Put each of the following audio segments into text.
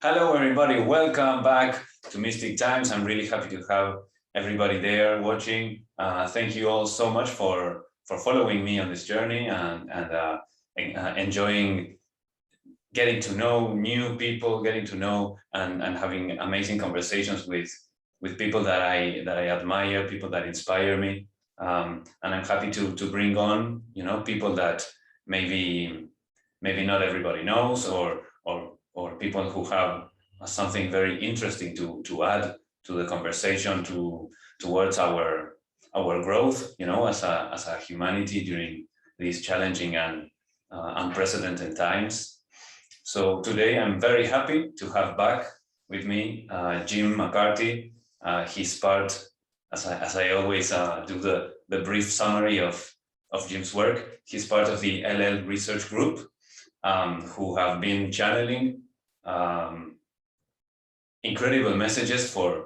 Hello, everybody. Welcome back to Mystic Times. I'm really happy to have everybody there watching. Thank you all so much for following me on this journey and enjoying getting to know new people, getting to know and having amazing conversations with people that I admire, people that inspire me. And I'm happy to bring on, people that maybe not everybody knows or people who have something very interesting to add to the conversation towards our growth, as a humanity during these challenging and unprecedented times. So today I'm very happy to have back with me Jim McCarty. He's part, as I always do the brief summary of Jim's work. He's part of the LL research group, who have been channeling incredible messages for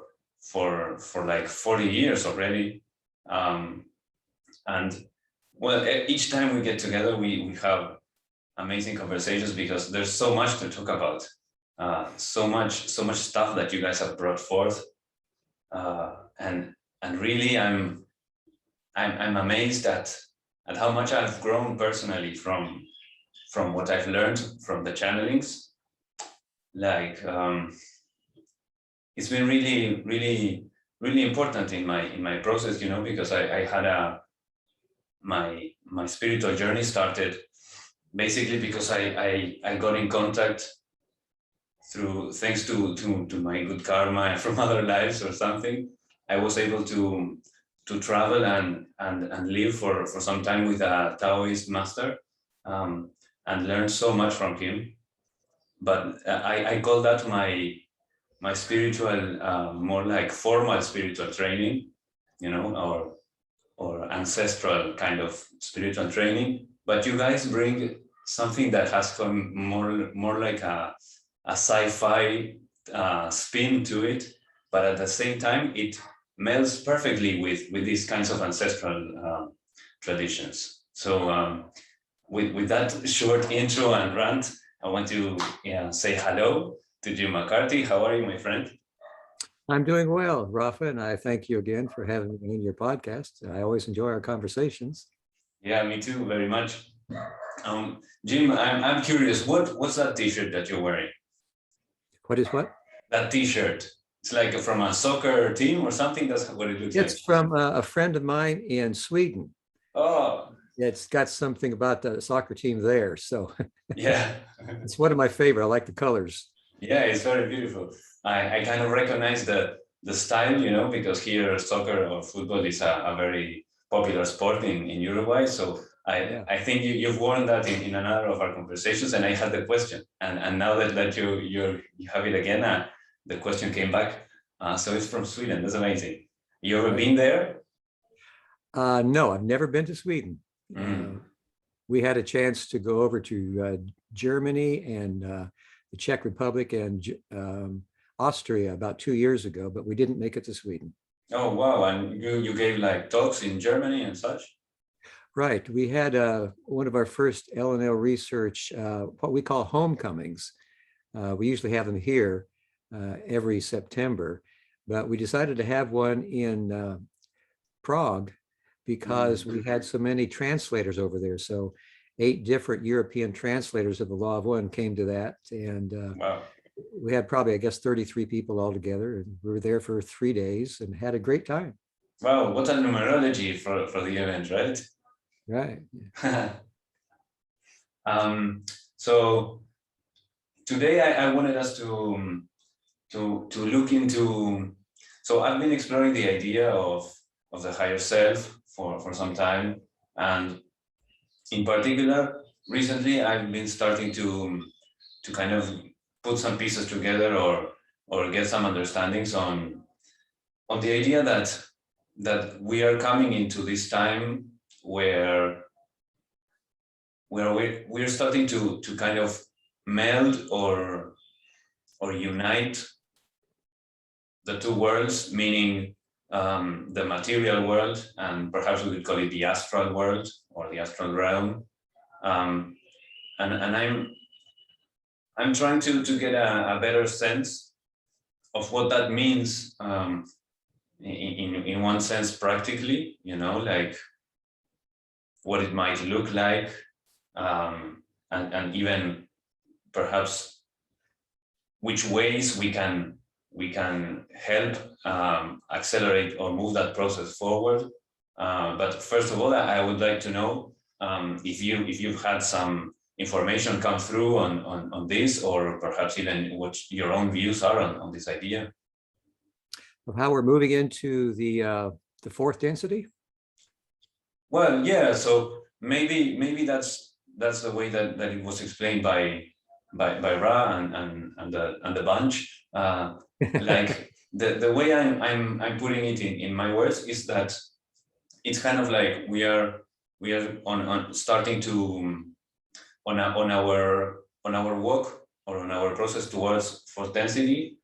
like 40 years already. And well, each time we get together, we have amazing conversations because there's so much to talk about, so much stuff that you guys have brought forth, and really I'm amazed at how much I've grown personally from what I've learned from the channelings. Like it's been really important in my process, because I had my spiritual journey started basically because I got in contact through, thanks to my good karma from other lives or something. I was able to travel and live for some time with a Taoist master, and learn so much from him. But I call that my spiritual, more like formal spiritual training, or ancestral kind of spiritual training. But you guys bring something that has come more like a sci-fi spin to it, but at the same time it melds perfectly with these kinds of ancestral traditions. So with that short intro and rant, I want to say hello to Jim McCarty. How are you, my friend? I'm doing well, Rafa, and I thank you again for having me in your podcast. I always enjoy our conversations. Yeah, me too, very much. Jim, I'm curious, what's that T-shirt that you're wearing? What is what? That T-shirt. It's like from a soccer team or something. That's what it looks like. It's from a friend of mine in Sweden. Oh, It's got something about the soccer team there, so yeah. it's one of my favorite. I like the colors. Yeah, it's very beautiful. I kind of recognize the style, because here soccer or football is a very popular sport in Uruguay. So I think you've worn that in another of our conversations, and I had the question, and now that you have it again, the question came back. So it's from Sweden. That's amazing. You ever been there? No, I've never been to Sweden. Mm. We had a chance to go over to Germany and the Czech Republic and Austria about 2 years ago, but we didn't make it to Sweden. Oh, wow. And you gave like talks in Germany and such? Right. We had one of our first LNL research, what we call homecomings. We usually have them here every September, but we decided to have one in Prague because we had so many translators over there. So 8 different European translators of the Law of One came to that. And wow. We had probably, I guess, 33 people altogether. And we were there for 3 days and had a great time. Wow, what a numerology for the event, right? Right. So today I wanted us to look into, so I've been exploring the idea of the higher self for some time, and in particular recently I've been starting to kind of put some pieces together or get some understandings on the idea that we are coming into this time where we're starting to kind of meld or unite the two worlds, meaning the material world, and perhaps we could call it the astral world or the astral realm. And I'm trying to get a better sense of what that means in one sense practically, you know, like what it might look like, and even perhaps which ways we can help accelerate or move that process forward. But first of all, I would like to know if you've had some information come through on this, or perhaps even what your own views are on this idea. Of how we're moving into the fourth density? Well, yeah. So maybe that's the way that it was explained by Ra and the bunch. Like the way I'm putting it in my words is that it's kind of like we are on starting to on our walk or on our process towards fourth density.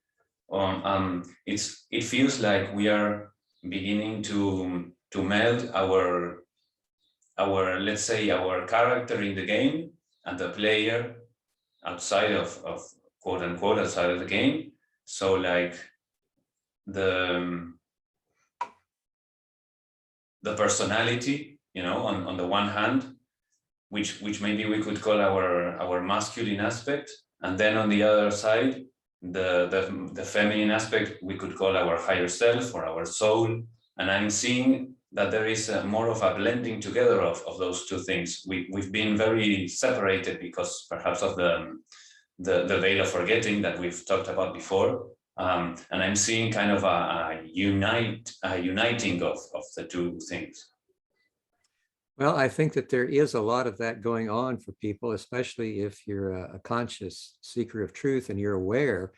It feels like we are beginning to meld our let's say our character in the game and the player outside of quote unquote outside of the game. So like the personality, you know, on the one hand, which maybe we could call our masculine aspect, and then on the other side, the feminine aspect we could call our higher self or our soul. And I'm seeing that there is more of a blending together of those two things. We've been very separated because perhaps of the veil of forgetting that we've talked about before. And I'm seeing kind of a uniting of the two things. Well, I think that there is a lot of that going on for people, especially if you're a conscious seeker of truth and you're aware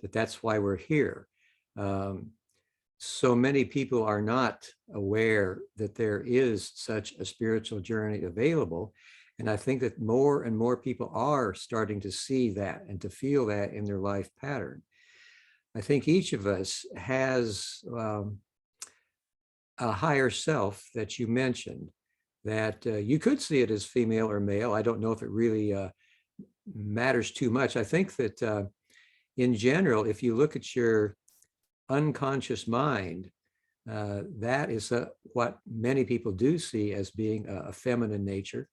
that that's why we're here. So many people are not aware that there is such a spiritual journey available. And I think that more and more people are starting to see that and to feel that in their life pattern. I think each of us has a higher self that you mentioned, that you could see it as female or male. I don't know if it really matters too much. I think that in general, if you look at your unconscious mind, that is what many people do see as being a feminine nature,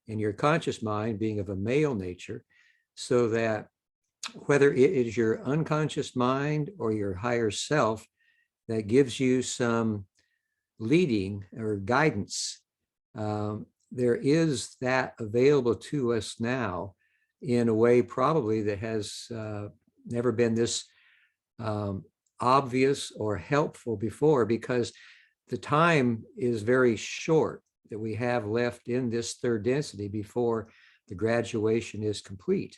and your conscious mind being of a male nature, so that whether it is your unconscious mind or your higher self that gives you some leading or guidance, there is that available to us now in a way probably that has never been this obvious or helpful before, because the time is very short that we have left in this third density before the graduation is complete.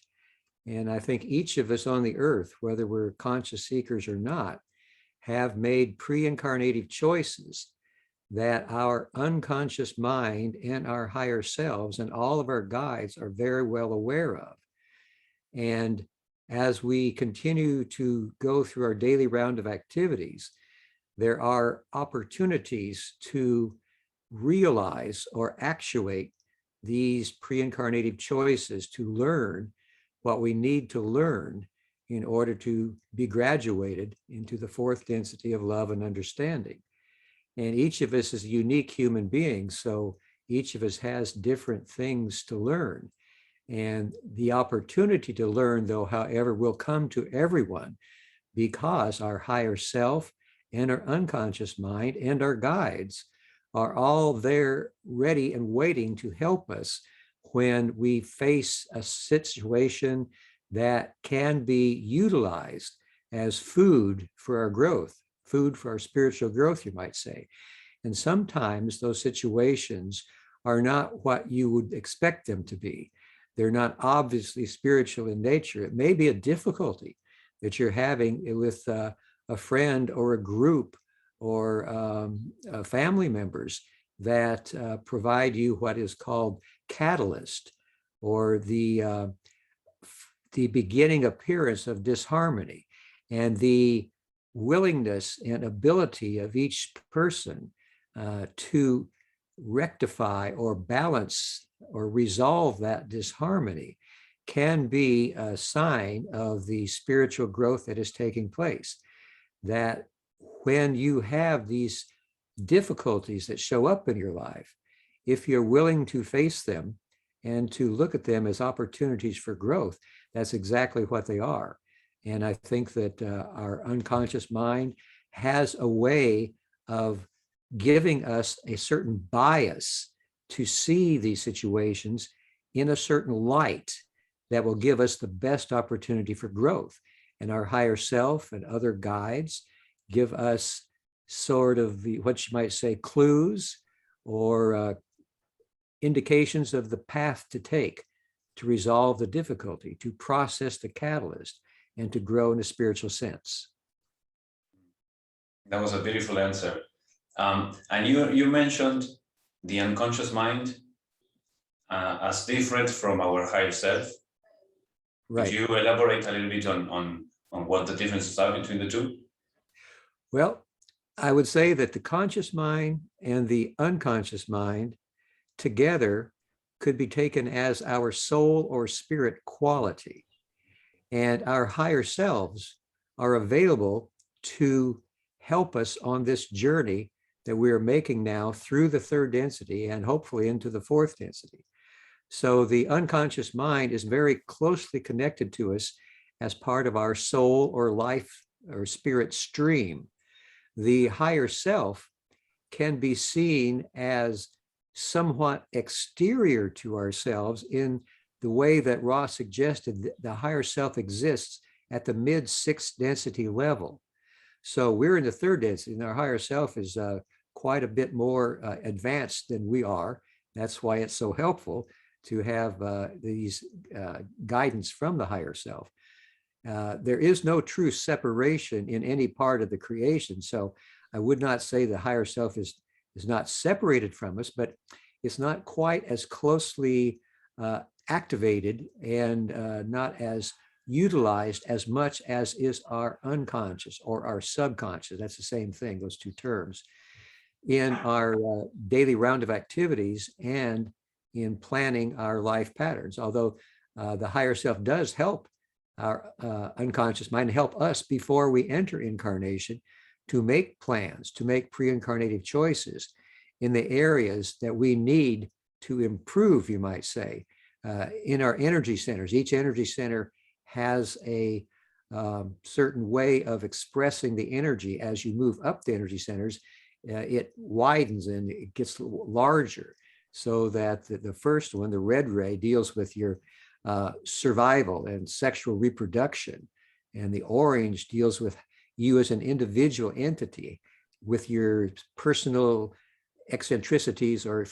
And I think each of us on the earth, whether we're conscious seekers or not, have made pre-incarnative choices that our unconscious mind and our higher selves and all of our guides are very well aware of. And as we continue to go through our daily round of activities, there are opportunities to realize or actuate these pre-incarnative choices, to learn what we need to learn in order to be graduated into the fourth density of love and understanding. And each of us is a unique human being, so each of us has different things to learn. And the opportunity to learn, though, however, will come to everyone, because our higher self and our unconscious mind and our guides are all there ready and waiting to help us when we face a situation that can be utilized as food for our growth, food for our spiritual growth, you might say. And sometimes those situations are not what you would expect them to be. They're not obviously spiritual in nature. It may be a difficulty that you're having with a friend or a group or family members that provide you what is called catalyst, or the beginning appearance of disharmony, and the willingness and ability of each person to rectify or balance or resolve that disharmony can be a sign of the spiritual growth that is taking place. That when you have these difficulties that show up in your life, if you're willing to face them and to look at them as opportunities for growth, that's exactly what they are. And I think that our unconscious mind has a way of giving us a certain bias to see these situations in a certain light that will give us the best opportunity for growth. And our higher self and other guides give us sort of what you might say clues or indications of the path to take to resolve the difficulty, to process the catalyst, and to grow in a spiritual sense. That was a beautiful answer. And you mentioned the unconscious mind as different from our higher self. Right. Could you elaborate a little bit on what the differences are between the two? Well, I would say that the conscious mind and the unconscious mind together could be taken as our soul or spirit quality. And our higher selves are available to help us on this journey that we are making now through the third density and hopefully into the fourth density. So the unconscious mind is very closely connected to us as part of our soul or life or spirit stream. The higher self can be seen as somewhat exterior to ourselves in the way that Ross suggested. The higher self exists at the mid-sixth density level. So we're in the third density, and our higher self is quite a bit more advanced than we are. That's why it's so helpful to have these guidance from the higher self. There is no true separation in any part of the creation. So I would not say the higher self is not separated from us, but it's not quite as closely activated and not as utilized as much as is our unconscious or our subconscious. That's the same thing, those two terms, in our daily round of activities and in planning our life patterns. Although the higher self does help our unconscious mind, help us before we enter incarnation to make plans, to make pre-incarnative choices in the areas that we need to improve, you might say, in our energy centers. Each energy center has a certain way of expressing the energy. As you move up the energy centers, it widens and it gets larger, so that the first one, the red ray, deals with your survival and sexual reproduction, and the orange deals with you as an individual entity with your personal eccentricities or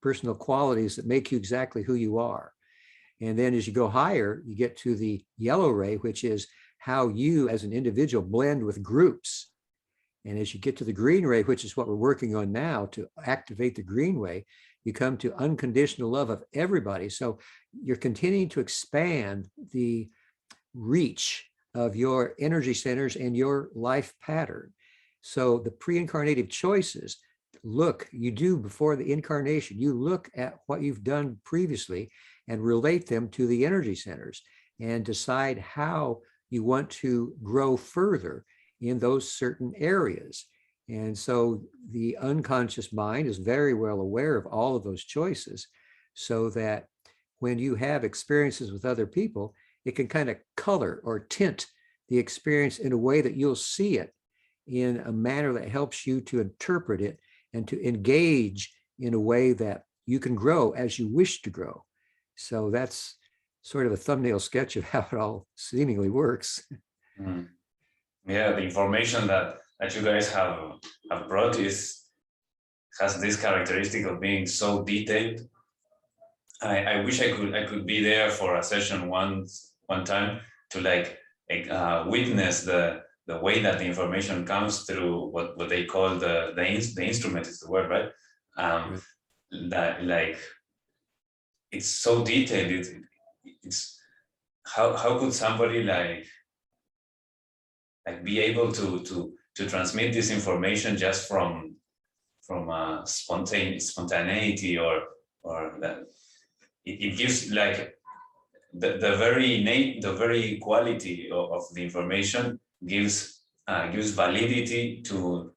personal qualities that make you exactly who you are. And then as you go higher, you get to the yellow ray, which is how you as an individual blend with groups. And as you get to the green ray, which is what we're working on now to activate the green way, you come to unconditional love of everybody. So you're continuing to expand the reach of your energy centers and your life pattern. So the pre-incarnative choices, you do before the incarnation, you look at what you've done previously and relate them to the energy centers and decide how you want to grow further in those certain areas. And so the unconscious mind is very well aware of all of those choices, so that when you have experiences with other people, it can kind of color or tint the experience in a way that you'll see it in a manner that helps you to interpret it and to engage in a way that you can grow as you wish to grow. So that's sort of a thumbnail sketch of how it all seemingly works. Mm. Yeah, the information that you guys have brought has this characteristic of being so detailed. I wish I could be there for a session one time to witness the way that the information comes through what they call the instrument is the word, right? Right. That like it's so detailed. It's how could somebody like be able to transmit this information just from spontaneity or that it gives like the very quality of the information gives validity to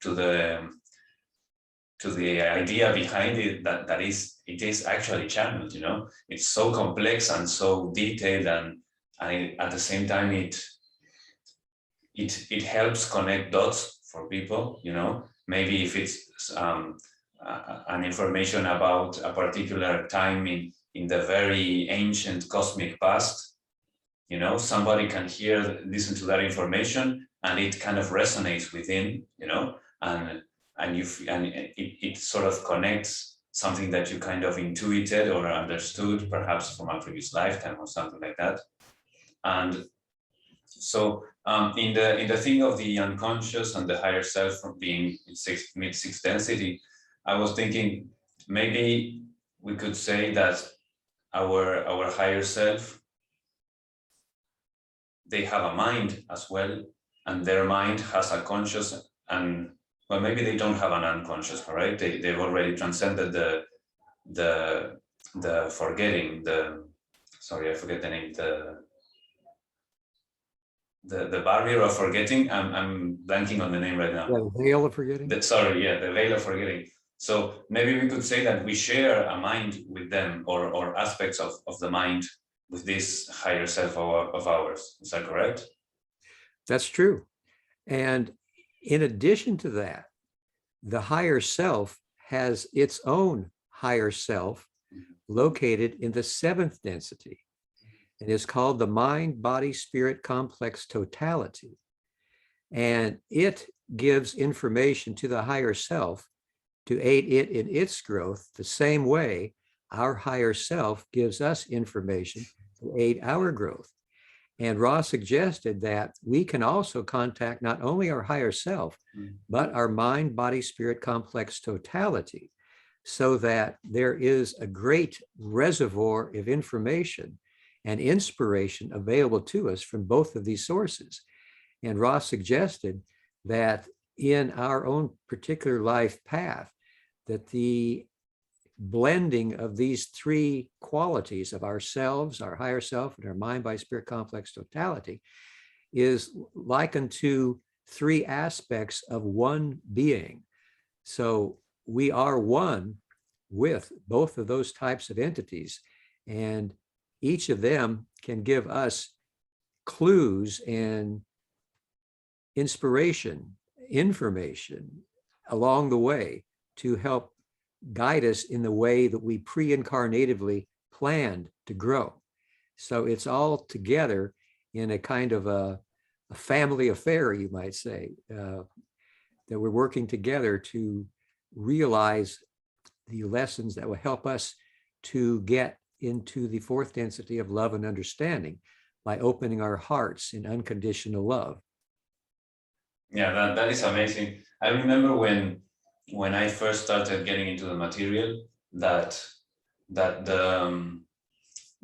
the idea behind it, that it is actually channeled. You know, it's so complex and so detailed, and at the same time it helps connect dots for people. You know, maybe if it's an information about a particular time in the very ancient cosmic past, you know, somebody can listen to that information, and it kind of resonates within, you know, and it sort of connects something that you kind of intuited or understood, perhaps from a previous lifetime or something like that. And so in the thing of the unconscious and the higher self from being in mid-sixth density, I was thinking maybe we could say that our higher self, they have a mind as well, and their mind has a conscious, and well, maybe they don't have an unconscious, right? They've already transcended the forgetting, sorry, I forget the name, the barrier of forgetting. I'm blanking on the name right now. Yeah, the veil of forgetting. The veil of forgetting. So maybe we could say that we share a mind with them, or aspects of the mind with this higher self of ours. Is that correct? That's true. And in addition to that, the higher self has its own higher self located in the seventh density. It is called the mind, body, spirit complex totality. And it gives information to the higher self to aid it in its growth the same way our higher self gives us information to aid our growth. And Ross suggested that we can also contact not only our higher self, but our mind, body, spirit complex totality, so that there is a great reservoir of information and inspiration available to us from both of these sources. And Ross suggested that in our own particular life path, that the blending of these three qualities of ourselves, our higher self, and our mind, body, spirit complex totality is likened to three aspects of one being. So we are one with both of those types of entities, and each of them can give us clues and inspiration, information along the way to help guide us in the way that we pre-incarnatively planned to grow. So it's all together in a kind of a family affair, you might say, that we're working together to realize the lessons that will help us to get into the fourth density of love and understanding by opening our hearts in unconditional love. Yeah, that is amazing. I remember when I first started getting into the material, that the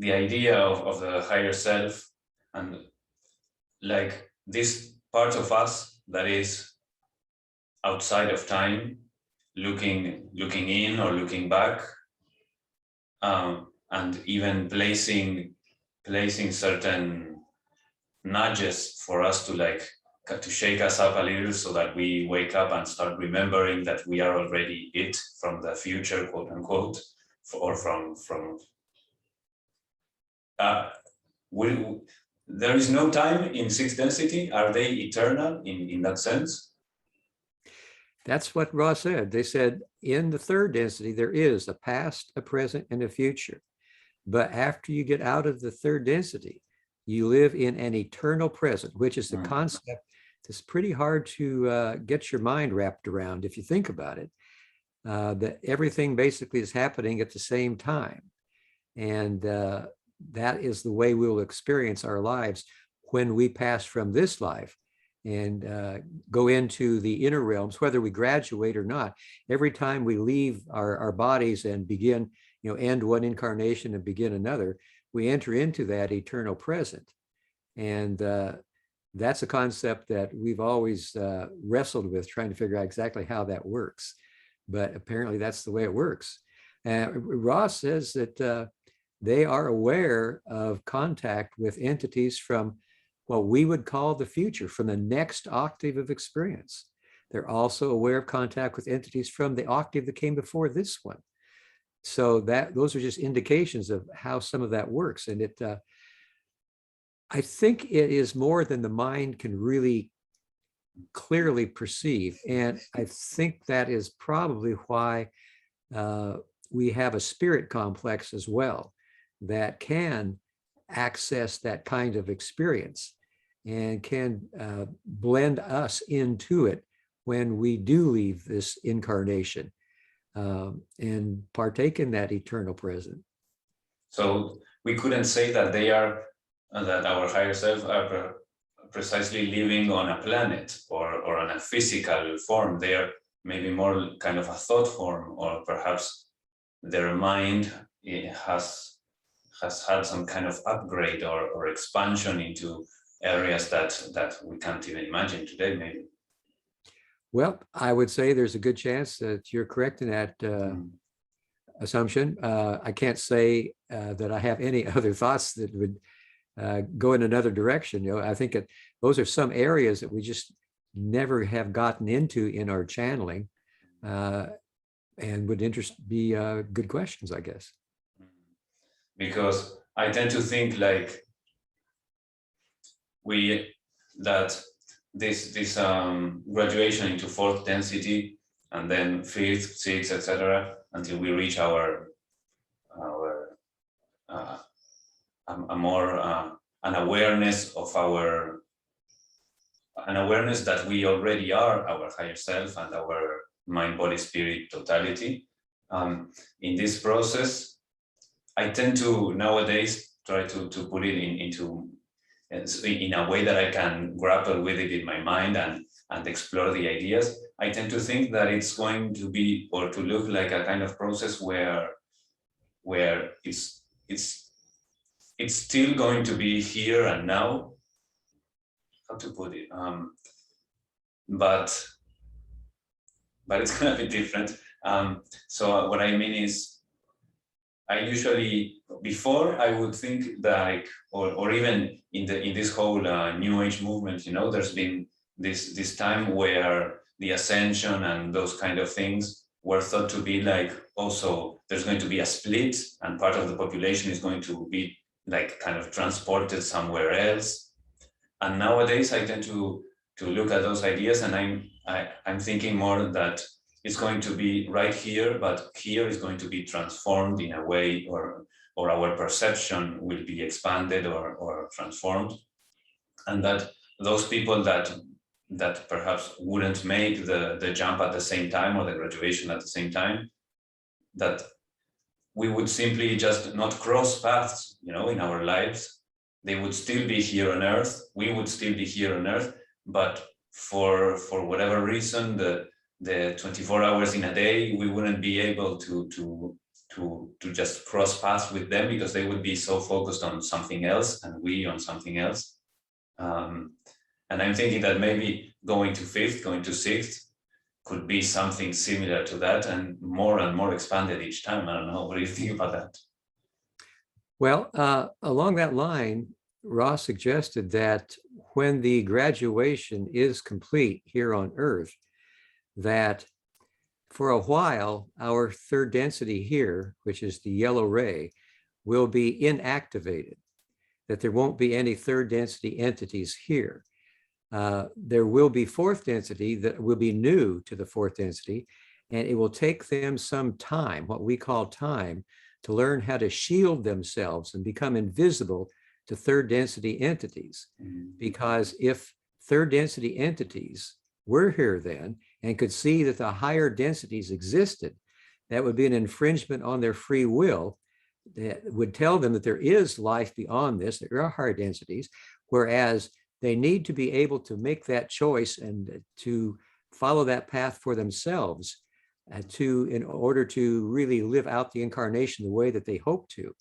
idea of the higher self, and like this part of us that is outside of time, looking in or looking back, and even placing certain nudges for us to shake us up a little, so that we wake up and start remembering that we are already it from the future, quote unquote, or from there is no time in sixth density. Are they eternal in that sense? That's what Ross said. They said in the third density, there is a past, a present, and a future. But after you get out of the third density, you live in an eternal present, which is the concept that's pretty hard to get your mind wrapped around if you think about it, that everything basically is happening at the same time. And that is the way we will experience our lives when we pass from this life and go into the inner realms, whether we graduate or not. Every time we leave our bodies and begin, end one incarnation and begin another, we enter into that eternal present. And that's a concept that we've always wrestled with, trying to figure out exactly how that works. But apparently that's the way it works. Ross says that they are aware of contact with entities from what we would call the future, from the next octave of experience. They're also aware of contact with entities from the octave that came before this one. So that those are just indications of how some of that works. And I think it is more than the mind can really clearly perceive. And I think that is probably why we have a spirit complex as well that can access that kind of experience and can blend us into it when we do leave this incarnation and partake in that eternal present. So we couldn't say that they are, that our higher self are precisely living on a planet or on a physical form. They are maybe more kind of a thought form, or perhaps their mind has had some kind of upgrade or expansion into areas that we can't even imagine today, maybe. Well, I would say there's a good chance that you're correct in that assumption. I can't say that I have any other thoughts that would go in another direction. You know, I think those are some areas that we just never have gotten into in our channeling, and would be good questions, I guess. Because I tend to think like this graduation into fourth density and then fifth, sixth, etc., until we reach our a more an awareness of an awareness that we already are our higher self and our mind, body, spirit totality. In this process, I tend to nowadays try to put it in a way that I can grapple with it in my mind and explore the ideas. I tend to think that it's going to be, or to look like, a kind of process where it's still going to be here and now. How to put it? But it's gonna be different. So what I mean is, I usually, before, I would think that, or even in this whole New Age movement, you know, there's been this time where the Ascension and those kind of things were thought to be like, also there's going to be a split, and part of the population is going to be like kind of transported somewhere else. And nowadays I tend to look at those ideas, and I'm thinking more that it's going to be right here, but here is going to be transformed in a way, or our perception will be expanded or transformed. And that those people that perhaps wouldn't make the jump at the same time, or the graduation at the same time, that we would simply just not cross paths, you know, in our lives. They would still be here on Earth, we would still be here on Earth, but for whatever reason, the 24 hours in a day, we wouldn't be able to just cross paths with them, because they would be so focused on something else and we on something else. And I'm thinking that maybe going to fifth, going to sixth could be something similar to that, and more expanded each time. I don't know, what do you think about that? Well, along that line, Ross suggested that when the graduation is complete here on Earth, that for a while, our third density here, which is the yellow ray, will be inactivated, that there won't be any third density entities here. There will be fourth density that will be new to the fourth density, and it will take them some time, what we call time, to learn how to shield themselves and become invisible to third density entities. Because if third density entities were here then and could see that the higher densities existed, that would be an infringement on their free will that would tell them that there is life beyond this, there are higher densities, whereas they need to be able to make that choice and to follow that path for themselves in order to really live out the incarnation the way that they hope to.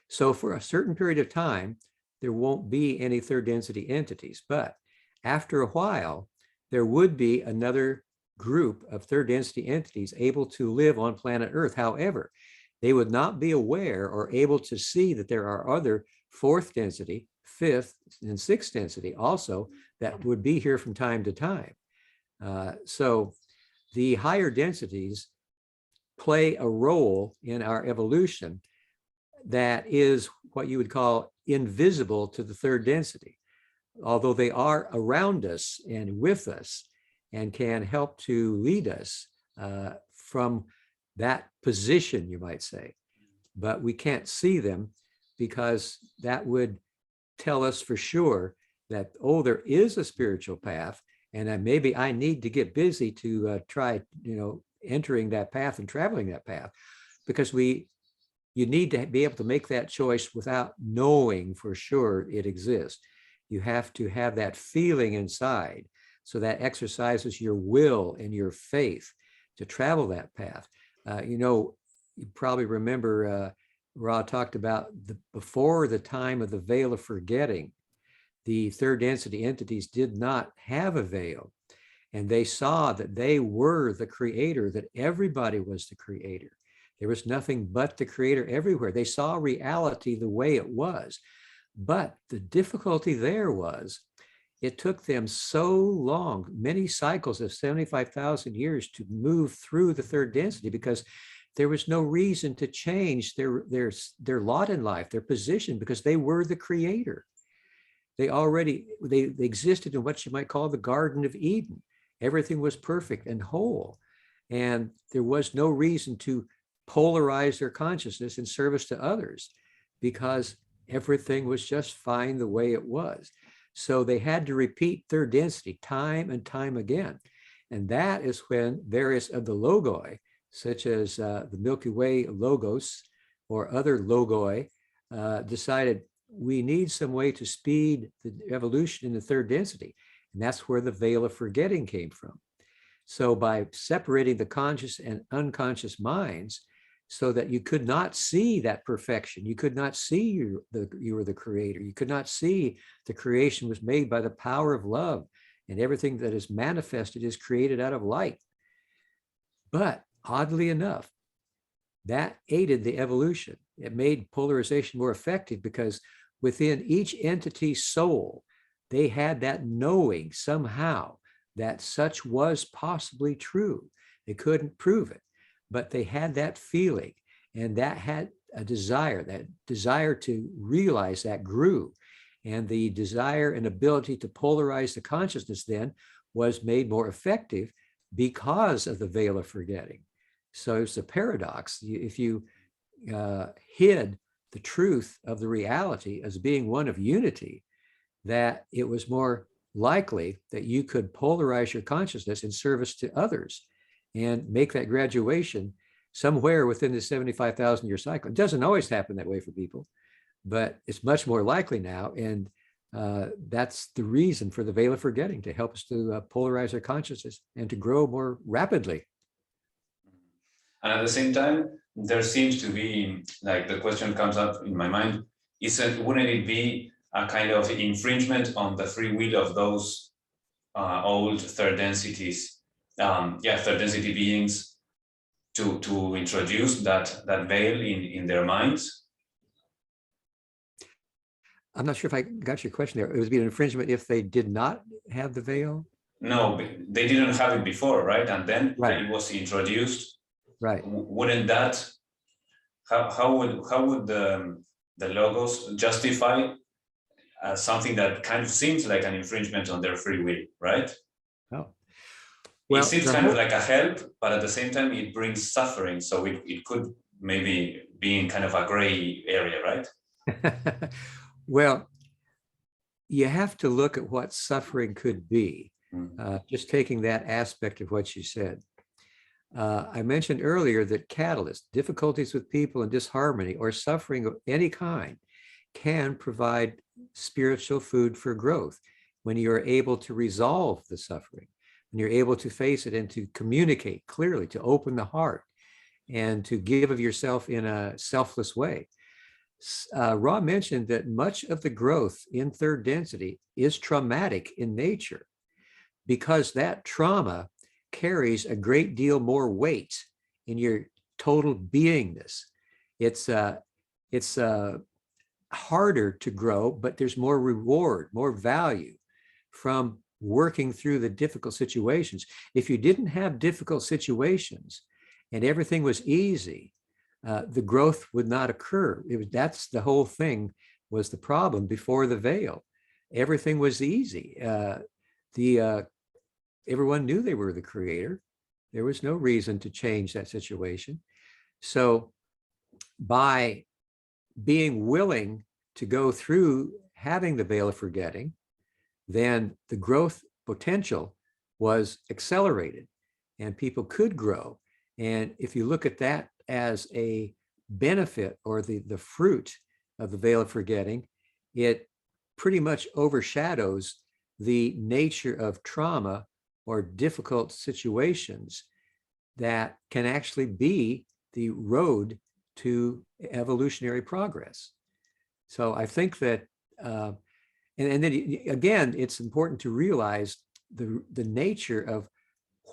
So for a certain period of time, there won't be any third density entities, but after a while, there would be another group of third density entities able to live on planet Earth. However, they would not be aware or able to see that there are other fourth density, fifth, and sixth density also that would be here from time to time. So the higher densities play a role in our evolution that is what you would call invisible to the third density, although they are around us and with us and can help to lead us from that position, you might say. But we can't see them because that would tell us for sure that, oh, there is a spiritual path, and maybe I need to get busy to try, entering that path and traveling that path, because you need to be able to make that choice without knowing for sure it exists. You have to have that feeling inside. So that exercises your will and your faith to travel that path. You probably remember Ra talked about before the time of the veil of forgetting, the third density entities did not have a veil. And they saw that they were the creator, that everybody was the creator. There was nothing but the creator everywhere. They saw reality the way it was. But the difficulty there was, it took them so long, many cycles of 75,000 years to move through the third density, because there was no reason to change their lot in life, their position, because they were the creator. They existed in what you might call the Garden of Eden. Everything was perfect and whole. And there was no reason to polarize their consciousness in service to others, because everything was just fine the way it was. So they had to repeat third density time and time again. And that is when various of the logoi, such as the Milky Way logos or other logoi, decided we need some way to speed the evolution in the third density. And that's where the veil of forgetting came from. So by separating the conscious and unconscious minds, so that you could not see that perfection, you could not see you were the creator, you could not see the creation was made by the power of love, and everything that is manifested is created out of light. But oddly enough, that aided the evolution. It made polarization more effective, because within each entity's soul, they had that knowing somehow that such was possibly true. They couldn't prove it, but they had that feeling, and that had a desire. That desire to realize that grew, and the desire and ability to polarize the consciousness then was made more effective because of the veil of forgetting. So it's a paradox. If you hid the truth of the reality as being one of unity, that it was more likely that you could polarize your consciousness in service to others and make that graduation somewhere within the 75,000 year cycle. It doesn't always happen that way for people, but it's much more likely now. And that's the reason for the veil of forgetting, to help us to polarize our consciousness and to grow more rapidly. And at the same time, there seems to be, like, the question comes up in my mind, wouldn't it be a kind of infringement on the free will of those old third densities, third density beings, to introduce that veil in their minds? I'm not sure if I got your question there. It would be an infringement if they did not have the veil? No, they didn't have it before, right? And then Right. it was introduced. Right. Wouldn't that, how would the logos justify something that kind of seems like an infringement on their free will, right? Oh. Well, it seems kind of like a help, but at the same time it brings suffering. So it could maybe be in kind of a gray area, right? Well, you have to look at what suffering could be. Just taking that aspect of what you said. I mentioned earlier that catalysts, difficulties with people and disharmony or suffering of any kind, can provide spiritual food for growth when you're able to resolve the suffering, when you're able to face it and to communicate clearly, to open the heart and to give of yourself in a selfless way. Ra mentioned that much of the growth in third density is traumatic in nature, because that trauma carries a great deal more weight in your total beingness. It's harder to grow, but there's more reward, more value from working through the difficult situations. If you didn't have difficult situations and everything was easy, the growth would not occur. That's the whole thing, was the problem before the veil. Everything was easy. Everyone knew they were the creator. There was no reason to change that situation. So by being willing to go through having the veil of forgetting, then the growth potential was accelerated and people could grow. And if you look at that as a benefit or the fruit of the veil of forgetting, it pretty much overshadows the nature of trauma or difficult situations that can actually be the road to evolutionary progress. So I think that, and then again, it's important to realize the nature of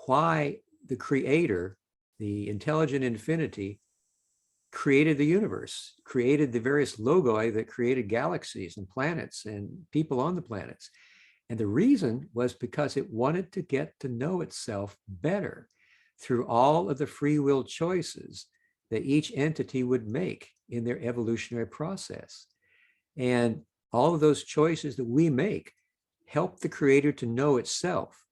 why the creator, the intelligent infinity, created the universe, created the various logoi that created galaxies and planets and people on the planets. And the reason was because it wanted to get to know itself better through all of the free will choices that each entity would make in their evolutionary process. And all of those choices that we make help the creator to know itself,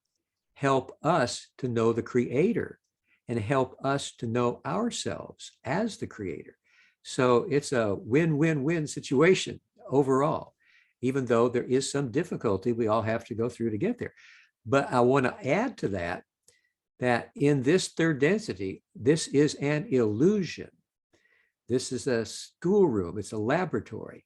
help us to know the creator, and help us to know ourselves as the creator. So it's a win-win-win situation overall, even though there is some difficulty we all have to go through to get there. But I want to add to that, that in this third density, this is an illusion. This is a schoolroom, it's a laboratory.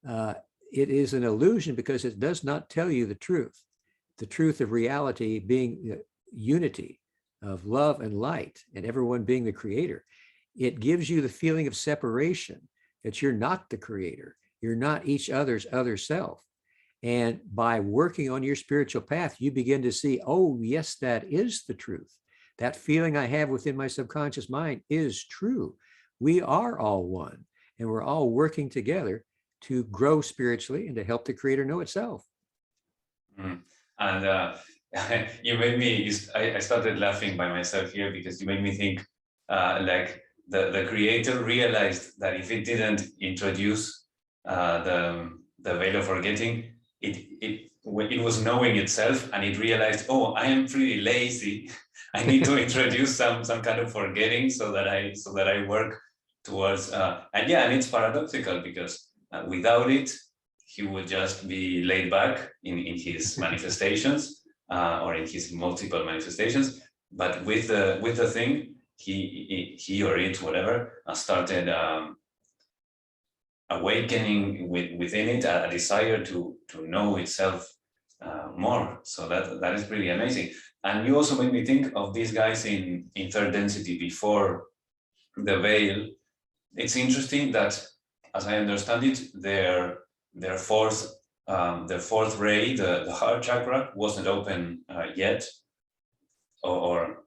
It is an illusion because it does not tell you the truth of reality being unity, of love and light, and everyone being the creator. It gives you the feeling of separation, that you're not the creator, you're not each other's other self. And by working on your spiritual path, you begin to see, oh, yes, that is the truth. That feeling I have within my subconscious mind is true. We are all one, and we're all working together to grow spiritually and to help the creator know itself. And you made me, I started laughing by myself here because you made me think like the creator realized that if it didn't introduce the veil of forgetting, it was knowing itself, and it realized, oh, I am pretty lazy. I need to introduce some kind of forgetting so that I work towards and it's paradoxical because without it, he would just be laid back in his manifestations or in his multiple manifestations. But with the thing, he or it, whatever, started awakening within it a desire to know itself more. So that is pretty amazing. And you also made me think of these guys in third density before the veil. It's interesting that, as I understand it, their fourth ray, the heart chakra, wasn't open yet, or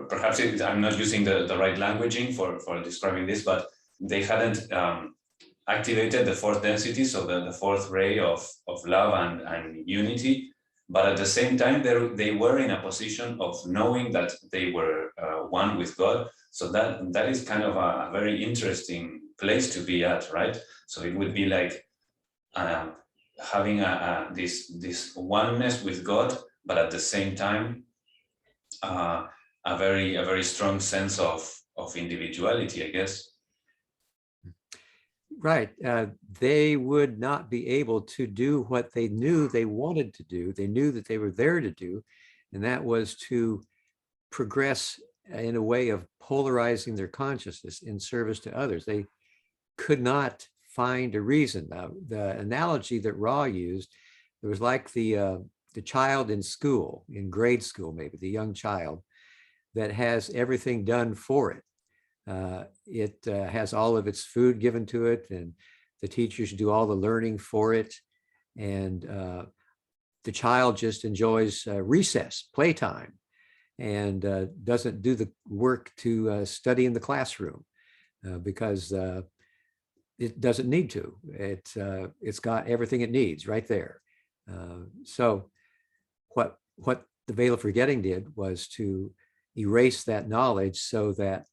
perhaps I'm not using the right languaging for describing this, but they hadn't activated the fourth density, so the fourth ray of love and unity. But at the same time, they were in a position of knowing that they were one with God. So that is kind of a very interesting place to be at, right? So it would be like having this oneness with God, but at the same time, a very strong sense of individuality, I guess. Right. They would not be able to do what they knew they wanted to do. They knew that they were there to do, and that was to progress in a way of polarizing their consciousness in service to others. They could not find a reason. The analogy that Ra used, it was like the child in school, in grade school, maybe the young child that has everything done for it. It has all of its food given to it, and the teachers do all the learning for it. And the child just enjoys recess, playtime, and doesn't do the work to study in the classroom because it doesn't need to. It's got everything it needs right there. So what the veil of forgetting did was to erase that knowledge so that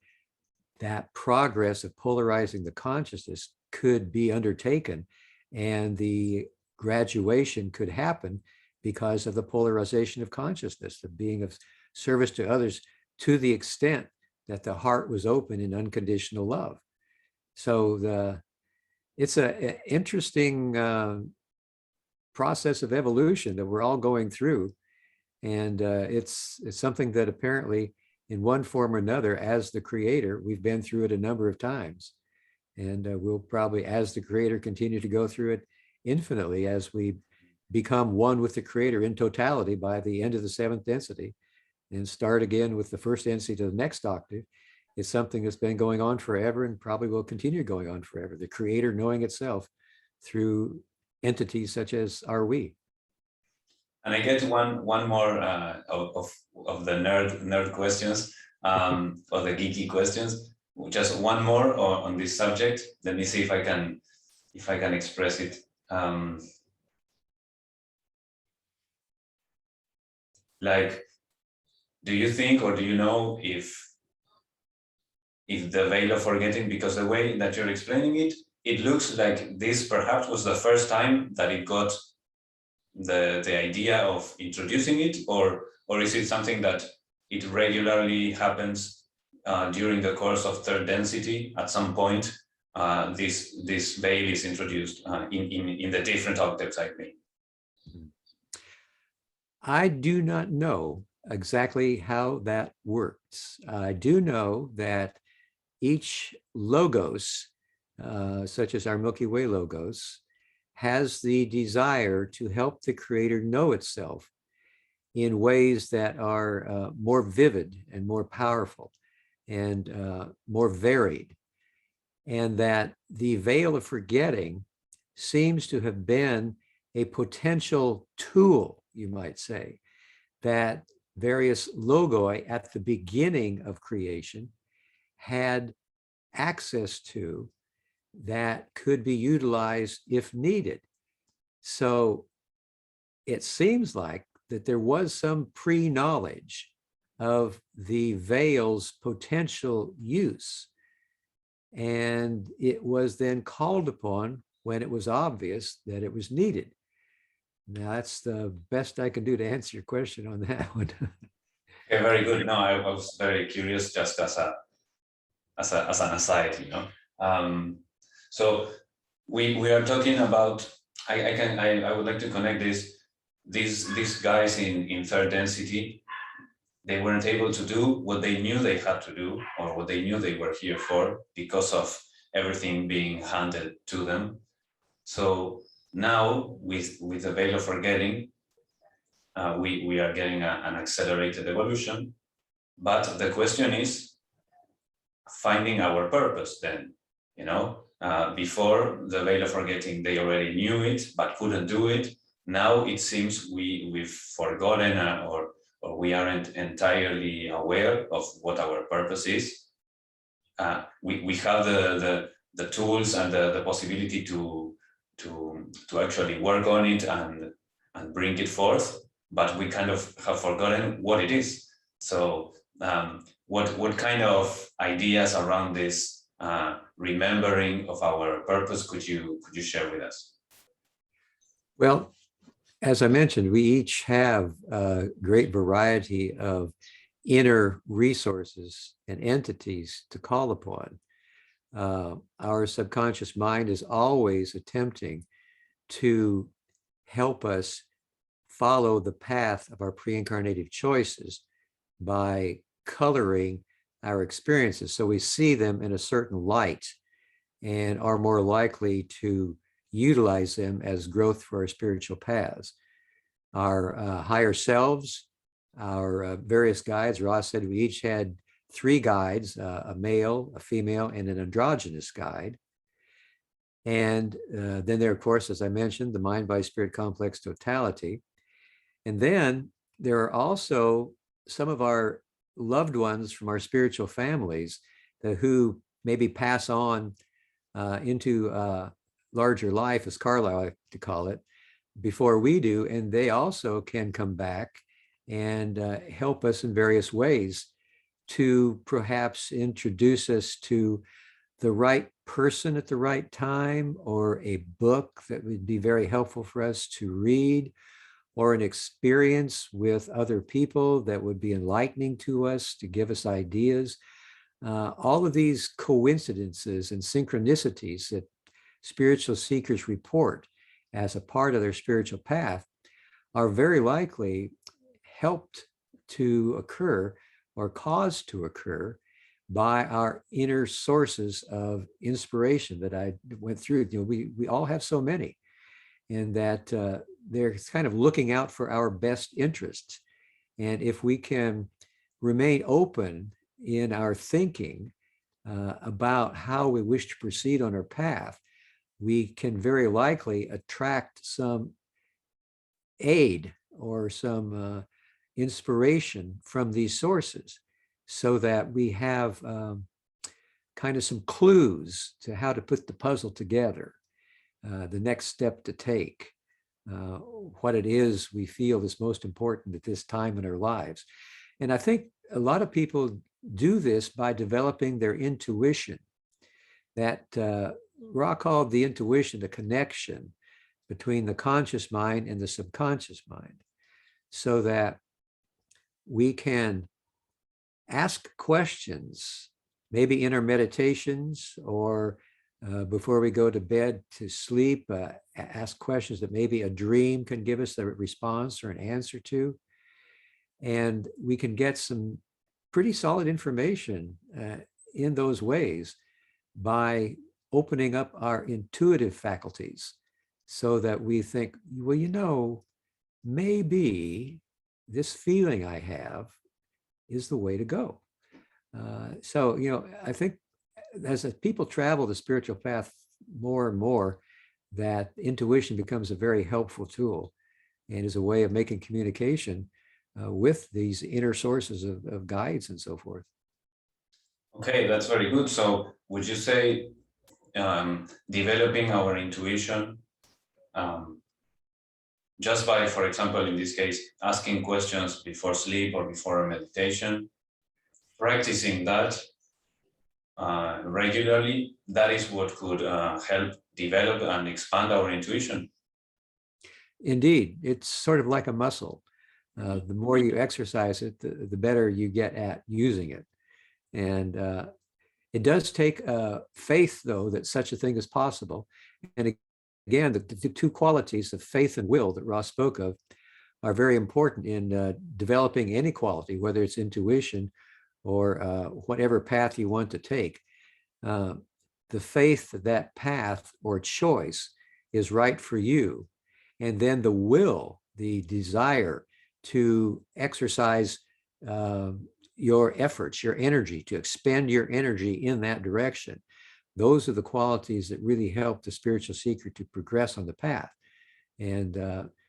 that progress of polarizing the consciousness could be undertaken, and the graduation could happen because of the polarization of consciousness, the being of service to others to the extent that the heart was open in unconditional love. So it's an interesting process of evolution that we're all going through. And it's something that apparently in one form or another, as the creator, we've been through it a number of times. And we'll probably, as the creator, continue to go through it infinitely as we become one with the creator in totality by the end of the seventh density and start again with the first density to the next octave. It's something that's been going on forever and probably will continue going on forever. The creator knowing itself through entities such as are we. And I get one more of the nerd questions, or the geeky questions. Just one more on this subject. Let me see if I can express it. Like, do you think, or do you know if the veil of forgetting, because the way that you're explaining it, it looks like this perhaps was the first time that it got the idea of introducing it, or is it something that it regularly happens during the course of third density? At some point, this veil is introduced in the different octaves, I think. I do not know exactly how that works. I do know that each logos, such as our Milky Way logos, has the desire to help the creator know itself in ways that are more vivid and more powerful and more varied. And that the veil of forgetting seems to have been a potential tool, you might say, that various logoi at the beginning of creation had access to, that could be utilized if needed. So it seems like that there was some pre-knowledge of the veil's potential use, and it was then called upon when it was obvious that it was needed. Now, that's the best I can do to answer your question on that one. Okay, very good. No, I was very curious, just as an aside, you know. So we are talking about. I would like to connect these guys in third density. They weren't able to do what they knew they had to do, or what they knew they were here for, because of everything being handed to them. So now, with the veil of forgetting, we are getting an accelerated evolution. But the question is finding our purpose then, you know. Before the veil of forgetting, they already knew it, but couldn't do it. Now it seems we've forgotten, or we aren't entirely aware of what our purpose is. We have the tools and the possibility to actually work on it and bring it forth, but we kind of have forgotten what it is. So what kind of ideas around this remembering of our purpose could you share with us? Well, as I mentioned, we each have a great variety of inner resources and entities to call upon. Our subconscious mind is always attempting to help us follow the path of our pre-incarnative choices by coloring our experiences so we see them in a certain light and are more likely to utilize them as growth for our spiritual paths. Our higher selves, our various guides, Ross said we each had 3 guides, a male, a female, and an androgynous guide. And then there, of course, as I mentioned, the mind, body, spirit complex totality. And then there are also some of our loved ones from our spiritual families who maybe pass on into larger life, as Carlyle liked to call it, before we do, and they also can come back and help us in various ways to perhaps introduce us to the right person at the right time, or a book that would be very helpful for us to read, or an experience with other people that would be enlightening to us, to give us ideas. All of these coincidences and synchronicities that spiritual seekers report as a part of their spiritual path are very likely helped to occur or caused to occur by our inner sources of inspiration that I went through. We all have so many, and that they're kind of looking out for our best interests. And if we can remain open in our thinking about how we wish to proceed on our path, we can very likely attract some aid or some inspiration from these sources, so that we have kind of some clues to how to put the puzzle together, the next step to take, what it is we feel is most important at this time in our lives. And I think a lot of people do this by developing their intuition, that Ra called the intuition, the connection between the conscious mind and the subconscious mind, so that we can ask questions, maybe in our meditations or before we go to bed to sleep, ask questions that maybe a dream can give us a response or an answer to. And we can get some pretty solid information in those ways by opening up our intuitive faculties, so that we think, well, maybe this feeling I have is the way to go. So, I think as people travel the spiritual path more and more, that intuition becomes a very helpful tool and is a way of making communication with these inner sources of guides and so forth. Okay, that's very good. So would you say developing our intuition just by, for example, in this case, asking questions before sleep or before a meditation, practicing that regularly, that is what could help develop and expand our intuition? Indeed, it's sort of like a muscle. The more you exercise it, the better you get at using it. And it does take faith, though, that such a thing is possible. And again, the two qualities of faith and will that Ross spoke of are very important in developing any quality, whether it's intuition or whatever path you want to take. The faith that that path or choice is right for you, and then the will, the desire to exercise your efforts, your energy, to expend your energy in that direction. Those are the qualities that really help the spiritual seeker to progress on the path. And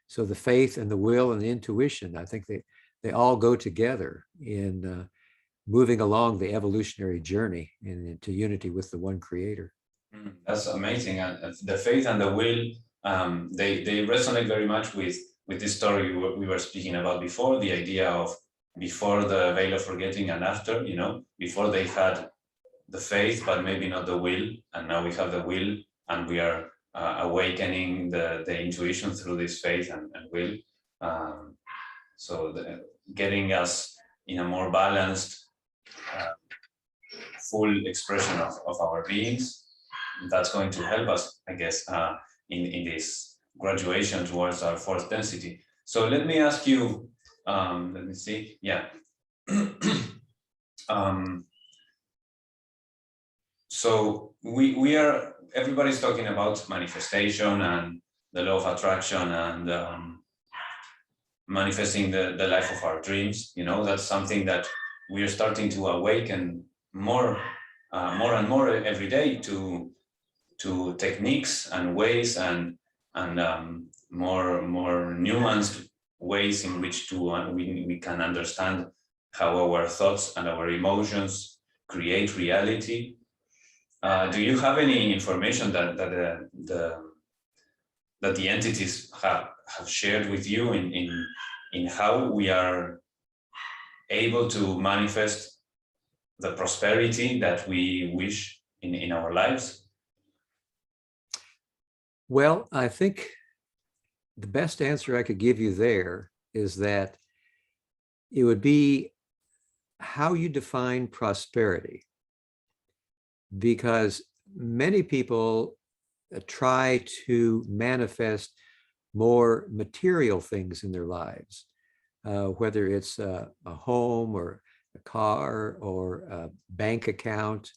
so the faith and the will and the intuition, I think they all go together in moving along the evolutionary journey into unity with the one creator. That's amazing. And the faith and the will, they resonate very much with this story we were speaking about before, the idea of before the veil of forgetting and after, before they had the faith, but maybe not the will. And now we have the will, and we are awakening the intuition through this faith and will. So getting us in a more balanced, full expression of our beings, that's going to help us, I guess, in this graduation towards our fourth density. So let me ask you, let me see, yeah. So everybody's talking about manifestation and the law of attraction and manifesting the life of our dreams. That's something that we are starting to awaken more and more every day to techniques and ways and more nuanced ways in which we can understand how our thoughts and our emotions create reality. Do you have any information that the entities have shared with you in how we are able to manifest the prosperity that we wish in our lives? Well, I think the best answer I could give you there is that it would be how you define prosperity. Because many people try to manifest more material things in their lives, whether it's a home or a car or a bank account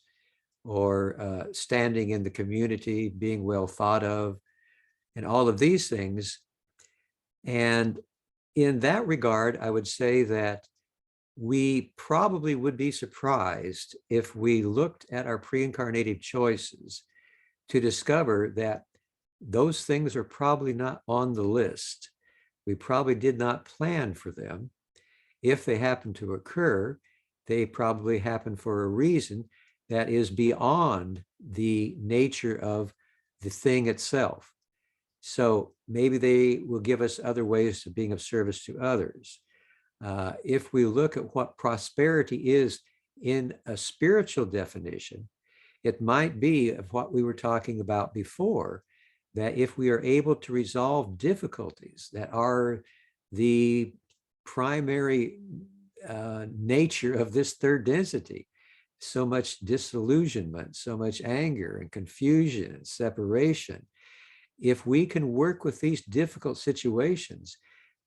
or standing in the community, being well thought of, and all of these things. And in that regard, I would say that we probably would be surprised if we looked at our pre-incarnative choices to discover that those things are probably not on the list. We probably did not plan for them. If they happen to occur, they probably happen for a reason that is beyond the nature of the thing itself. So maybe they will give us other ways of being of service to others. If we look at what prosperity is in a spiritual definition, it might be of what we were talking about before, that if we are able to resolve difficulties that are the primary nature of this third density, so much disillusionment, so much anger and confusion and separation, if we can work with these difficult situations,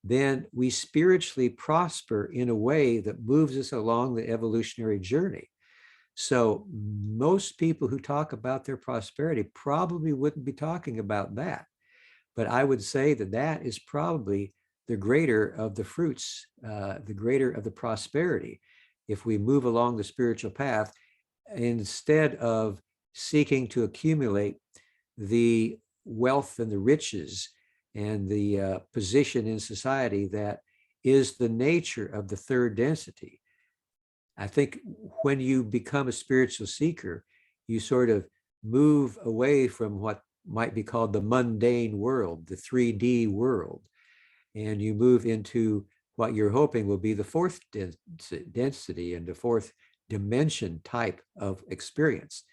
then we spiritually prosper in a way that moves us along the evolutionary journey. So most people who talk about their prosperity probably wouldn't be talking about that. But I would say that that is probably the greater of the fruits, the greater of the prosperity, if we move along the spiritual path, instead of seeking to accumulate the wealth and the riches and the position in society that is the nature of the third density. I think when you become a spiritual seeker, you sort of move away from what might be called the mundane world, the 3D world, and you move into what you're hoping will be the fourth density and the fourth dimension type of experience.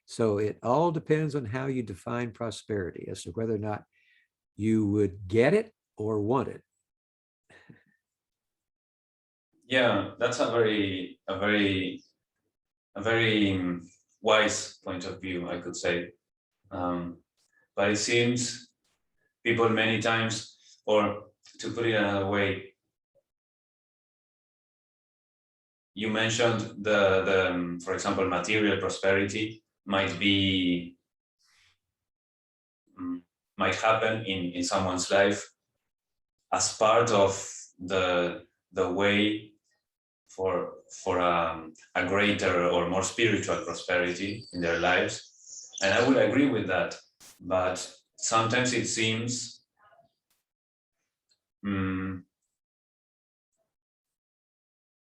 So it all depends on how you define prosperity as to whether or not you would get it or want it. Yeah, that's a very wise point of view, I could say. But it seems people many times, or to put it another way, you mentioned the for example, material prosperity might happen in someone's life as part of the way for a greater or more spiritual prosperity in their lives. And I would agree with that, but sometimes it seems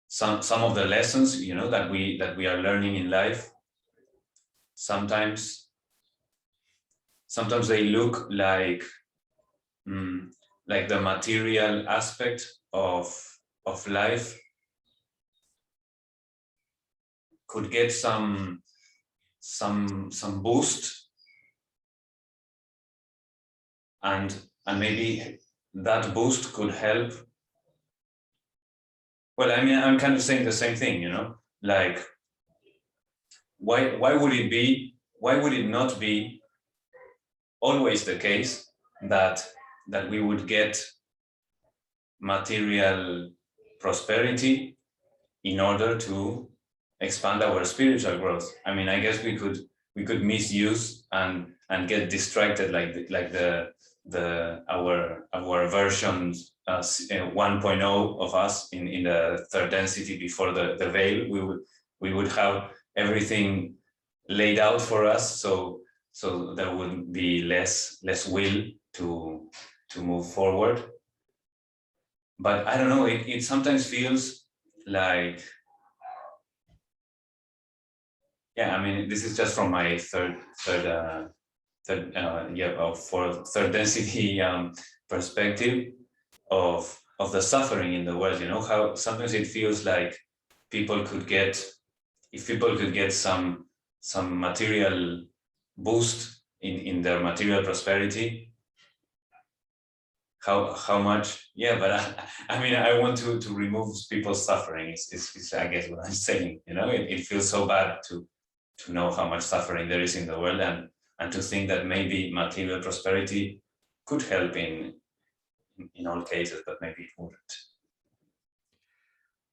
some of the lessons, you know, that we are learning in life, sometimes they look like the material aspect of life could get some boost, and maybe that boost could help. Well, I mean, I'm kind of saying the same thing, you know, like why would it not be always the case that we would get material prosperity in order to expand our spiritual growth? I mean, I guess we could misuse and get distracted, like our versions 1.0 of us in the third density before the veil. We would have everything laid out for us, so there would be less will to move forward. But I don't know, it sometimes feels like, yeah, I mean, this is just from my third density perspective of the suffering in the world. You know, how sometimes it feels like people could get, if people could get some material boost in their material prosperity, how much, yeah, but I mean, I want to remove people's suffering is I guess what I'm saying. You know, it feels so bad to know how much suffering there is in the world, and to think that maybe material prosperity could help in all cases, but maybe it wouldn't.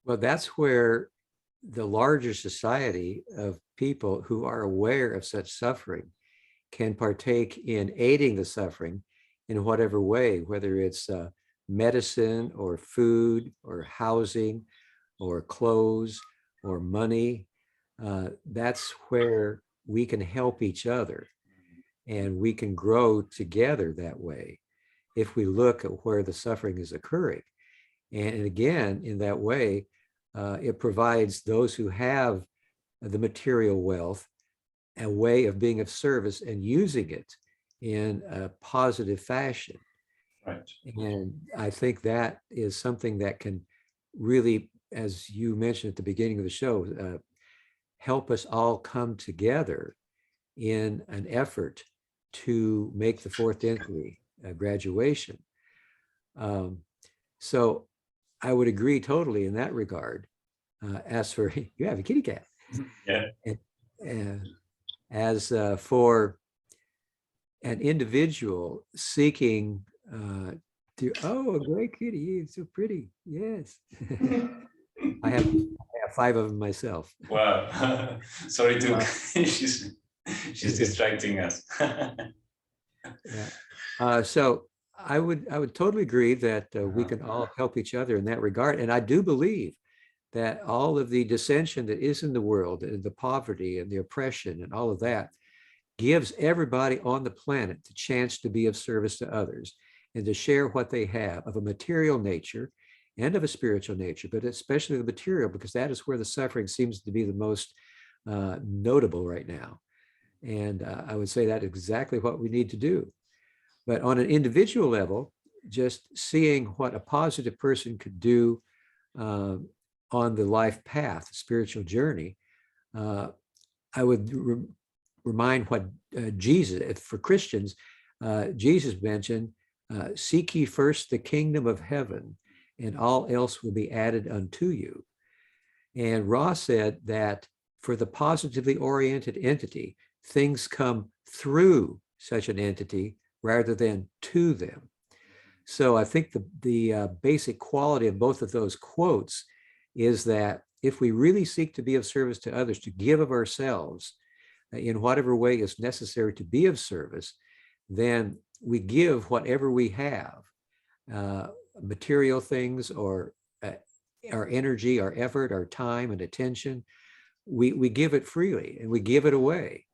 Well, that's where the larger society of people who are aware of such suffering can partake in aiding the suffering in whatever way, whether it's medicine or food or housing or clothes or money. That's where we can help each other, and we can grow together that way if we look at where the suffering is occurring. And again, in that way, it provides those who have the material wealth a way of being of service and using it in a positive fashion. Right. And I think that is something that can really, as you mentioned at the beginning of the show, help us all come together in an effort to make the fourth density graduation. So I would agree totally in that regard. As for, you have a kitty cat. Yeah. And as for an individual seeking oh, a great kitty, it's so pretty. Yes. I have 5 of them myself. Wow. Sorry to she's distracting us. Yeah. So I would totally agree that we can all help each other in that regard. And I do believe that all of the dissension that is in the world, and the poverty and the oppression and all of that, gives everybody on the planet the chance to be of service to others and to share what they have of a material nature and of a spiritual nature, but especially the material, because that is where the suffering seems to be the most notable right now. And I would say that's exactly what we need to do. But on an individual level, just seeing what a positive person could do on the life path, spiritual journey, I would remind what Jesus, for Christians, Jesus mentioned, seek ye first the kingdom of heaven, and all else will be added unto you. And Ross said that for the positively oriented entity, things come through such an entity rather than to them. So I think the basic quality of both of those quotes is that if we really seek to be of service to others, to give of ourselves in whatever way is necessary to be of service, then we give whatever we have, material things or our energy, our effort, our time and attention. We give it freely and we give it away.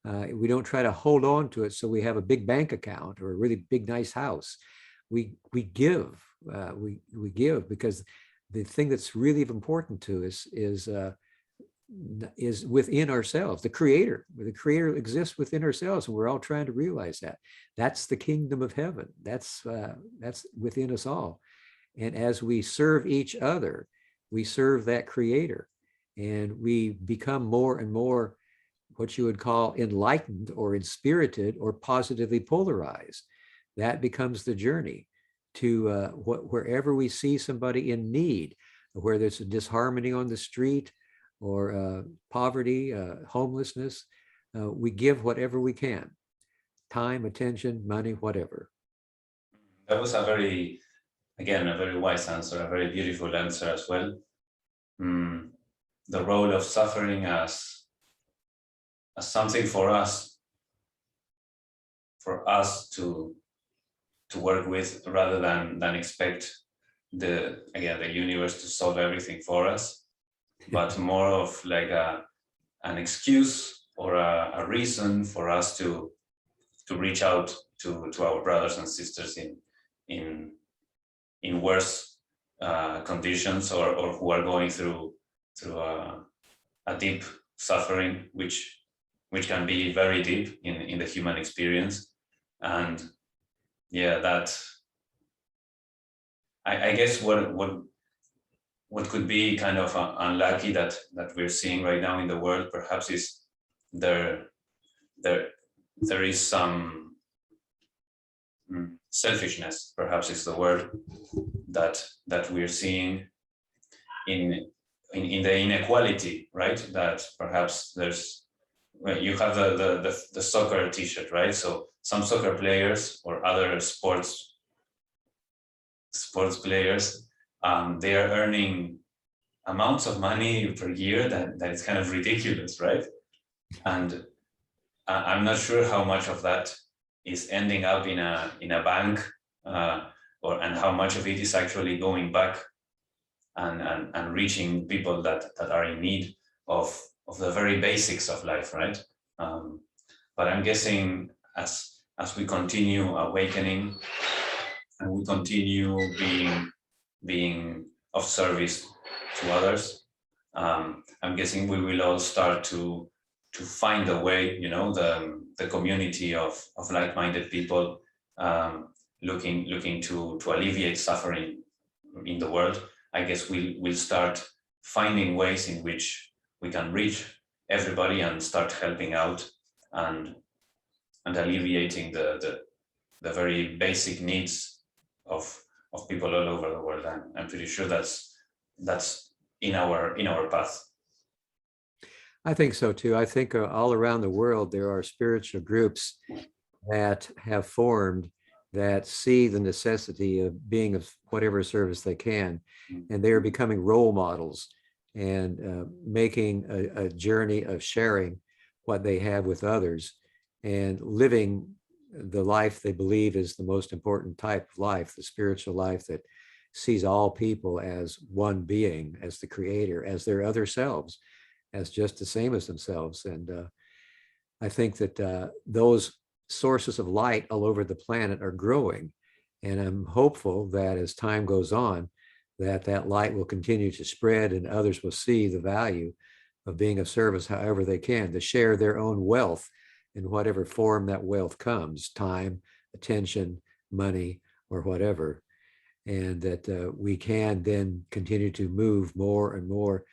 We don't try to hold on to it so we have a big bank account or a really big, nice house. We give, we give because the thing that's really important to us is within ourselves. The creator exists within ourselves, and we're all trying to realize that. That's the kingdom of heaven. That's within us all. And as we serve each other, we serve that creator, and we become more and more what you would call enlightened or inspirited or positively polarized. That becomes the journey to wherever we see somebody in need, where there's a disharmony on the street or poverty, homelessness, we give whatever we can, time, attention, money, whatever. That was a very wise answer, a very beautiful answer as well. The role of suffering as something for us to work with, rather than expect the universe to solve everything for us, but more of like an excuse or a reason for us to reach out to our brothers and sisters in worse conditions, or who are going through a deep suffering, which can be very deep in the human experience. And yeah, that I guess what could be kind of unlucky that we're seeing right now in the world perhaps is there is some selfishness, perhaps is the word, that we're seeing in the inequality, right? That perhaps there's, well, you have the soccer t-shirt, right? So some soccer players or other sports players, they are earning amounts of money per year that is kind of ridiculous, right? And I'm not sure how much of that is ending up in a bank, and how much of it is actually going back and reaching people that are in need of the very basics of life, right? But I'm guessing as we continue awakening and we continue being of service to others, I'm guessing we will all start to find a way, the community of like-minded people, looking to alleviate suffering in the world. I guess we'll start finding ways in which we can reach everybody and start helping out and alleviating the very basic needs of people all over the world. And I'm pretty sure that's in our path. I think so too. I think all around the world, there are spiritual groups that have formed that see the necessity of being of whatever service they can. And they are becoming role models and making a journey of sharing what they have with others and living the life they believe is the most important type of life, the spiritual life that sees all people as one being, as the creator, as their other selves, as just the same as themselves. And I think that those sources of light all over the planet are growing. And I'm hopeful that as time goes on, that light will continue to spread and others will see the value of being of service however they can, to share their own wealth in whatever form that wealth comes, time, attention, money, or whatever. And that we can then continue to move more and more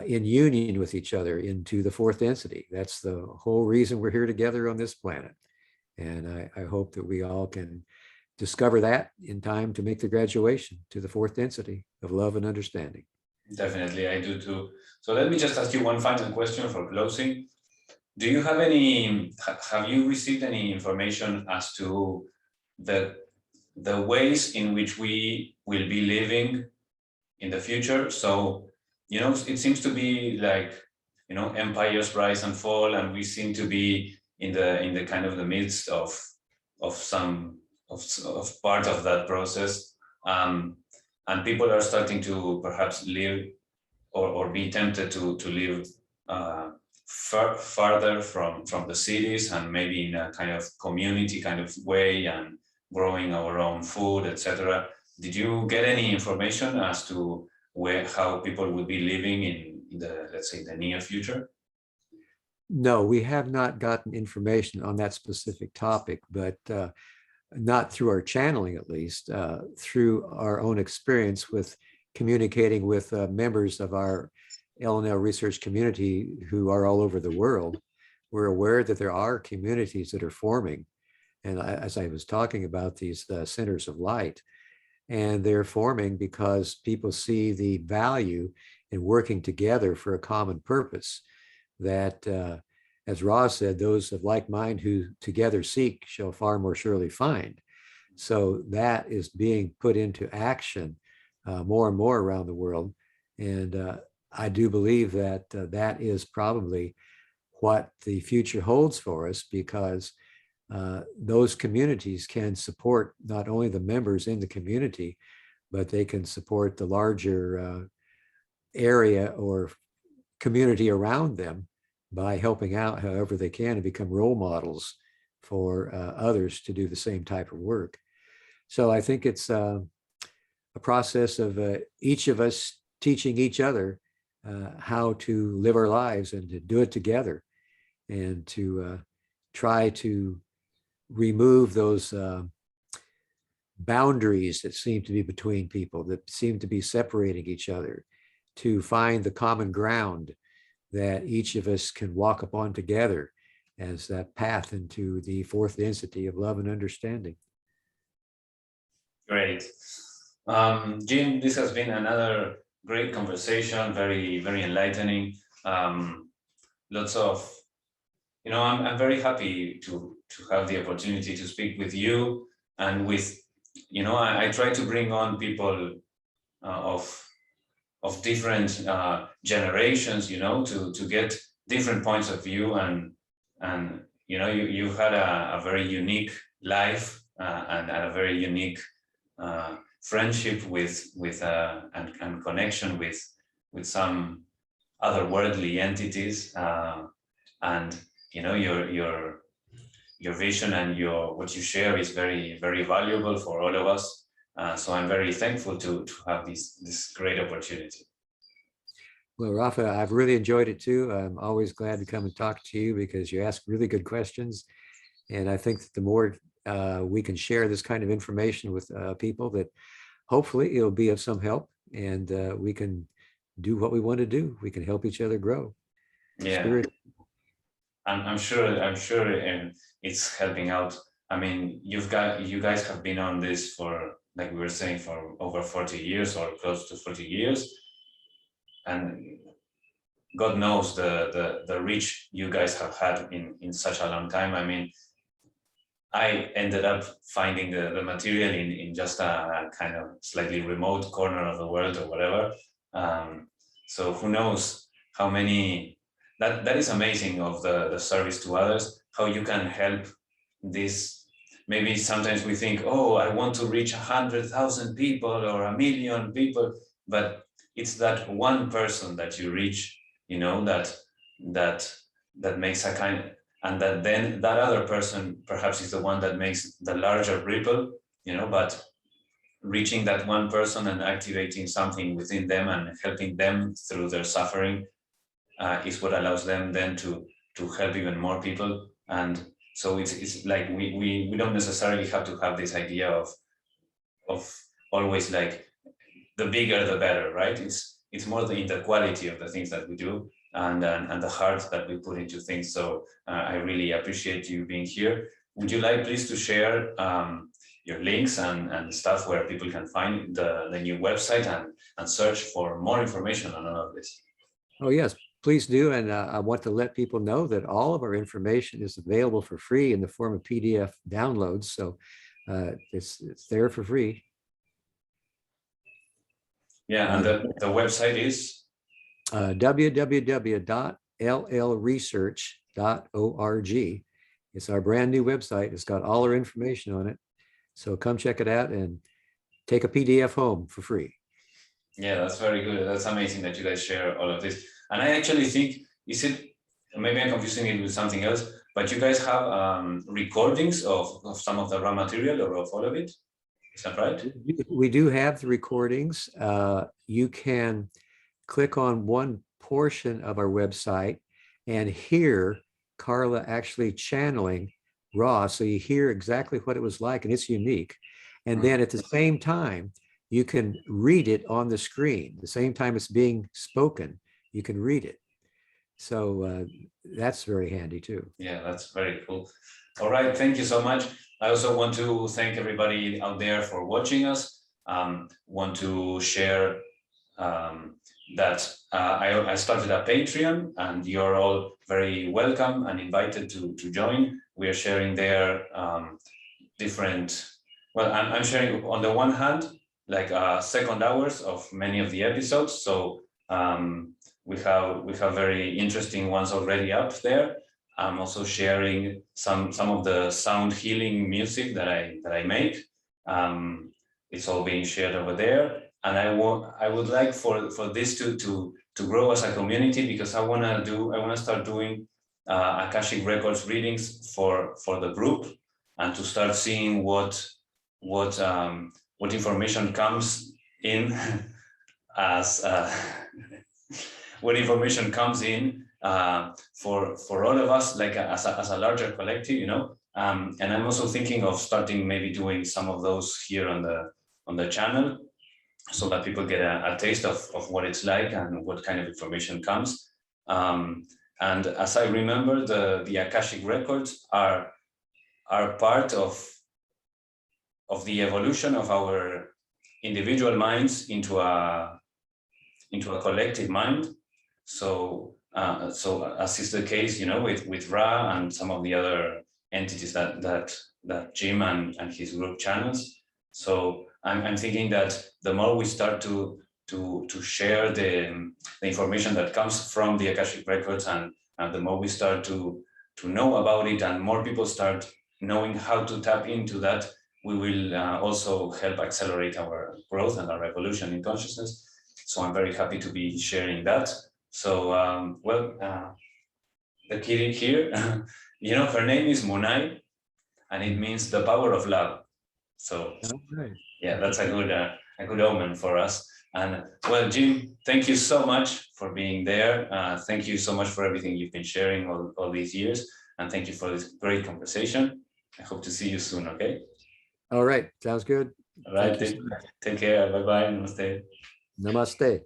in union with each other into the fourth density. That's the whole reason we're here together on this planet. And I hope that we all can discover that in time to make the graduation to the fourth density of love and understanding. Definitely, I do too. So let me just ask you one final question for closing. Do you have have you received any information as to the ways in which we will be living in the future? So, it seems to be like, empires rise and fall, and we seem to be in the kind of the midst of part of that process. And people are starting to perhaps live or be tempted to live farther from the cities, and maybe in a kind of community kind of way, and growing our own food, etc. Did you get any information as to how people will be living in the, let's say, the near future? No, we have not gotten information on that specific topic, but not through our channeling, at least, through our own experience with communicating with members of our LNL research community who are all over the world. We're aware that there are communities that are forming. And as I was talking about, these centers of light, and they're forming because people see the value in working together for a common purpose. That, as Ra said, those of like mind who together seek shall far more surely find. So that is being put into action more and more around the world. And I do believe that that is probably what the future holds for us, because those communities can support not only the members in the community, but they can support the larger area or community around them by helping out however they can and become role models for others to do the same type of work. So I think it's a process of each of us teaching each other how to live our lives and to do it together, and to try to remove those boundaries that seem to be between people, that seem to be separating each other, to find the common ground that each of us can walk upon together as that path into the fourth density of love and understanding. Great. Jim, this has been another great conversation, very, very enlightening. Lots of, I'm very happy to have the opportunity to speak with you and with, I try to bring on people of different generations, to get different points of view, and you've had a very unique life and a very unique friendship with and connection with some otherworldly entities, and your vision and what you share is very, very valuable for all of us. So I'm very thankful to have this great opportunity. Well, Rafa, I've really enjoyed it too. I'm always glad to come and talk to you because you ask really good questions. And I think that the more we can share this kind of information with people, that hopefully it'll be of some help, and we can do what we want to do. We can help each other grow. Yeah, I'm sure it's helping out. I mean, you guys have been on this for, like we were saying, for over 40 years or close to 40 years. And God knows the reach you guys have had in such a long time. I mean, I ended up finding the material in just a kind of slightly remote corner of the world or whatever. So who knows how many, that is amazing of the service to others, how you can help this. Maybe sometimes we think, oh, I want to reach 100,000 people or 1,000,000 people, but it's that one person that you reach, that makes a kind, and that then that other person perhaps is the one that makes the larger ripple, but reaching that one person and activating something within them and helping them through their suffering is what allows them then to help even more people. And so it's like we don't necessarily have to have this idea of always like the bigger the better, right? It's more in the quality of the things that we do and the heart that we put into things. So I really appreciate you being here. Would you like please to share your links and stuff where people can find the new website and search for more information on all of this? Oh, yes, please do. And I want to let people know that all of our information is available for free in the form of PDF downloads. So it's there for free. Yeah, and the website is? www.llresearch.org. It's our brand new website. It's got all our information on it. So come check it out and take a PDF home for free. Yeah, that's very good. That's amazing that you guys share all of this. And I actually think, maybe I'm confusing it with something else, but you guys have recordings of some of the raw material or of all of it? Is that right? We do have the recordings. You can click on one portion of our website and hear Carla actually channeling Ra. So you hear exactly what it was like, and it's unique. And then at the same time, you can read it on the screen. The same time it's being spoken, you can read it. So that's very handy too. Yeah, that's very cool. All right, thank you so much. I also want to thank everybody out there for watching us. Want to share that I started a Patreon, and you're all very welcome and invited to join. We are sharing there different, well, I'm sharing on the one hand, like second hours of many of the episodes. So we have very interesting ones already up there. I'm also sharing some of the sound healing music that I make. It's all being shared over there, and I would like for this to grow as a community, because I want to start doing Akashic Records readings for the group, and to start seeing what information comes in as when information comes in for all of us, like as a larger collective, you know. And I'm also thinking of starting maybe doing some of those here on the channel, so that people get a taste of what it's like and what kind of information comes. And as I remember, the Akashic records are part of the evolution of our individual minds into a collective mind. So as is the case, you know, with Ra and some of the other entities that Jim and his group channels. So I'm thinking that the more we start to share the information that comes from the Akashic records, and the more we start to know about it, and more people start knowing how to tap into that, we will also help accelerate our growth and our evolution in consciousness. So I'm very happy to be sharing that. So, the kid here, you know, her name is Munai, and it means the power of love. So, yeah, that's a good omen for us. And well, Jim, thank you so much for being there. Thank you so much for everything you've been sharing all these years. And thank you for this great conversation. I hope to see you soon, okay? All right, sounds good. All right, take care. Bye-bye. Namaste. Namaste.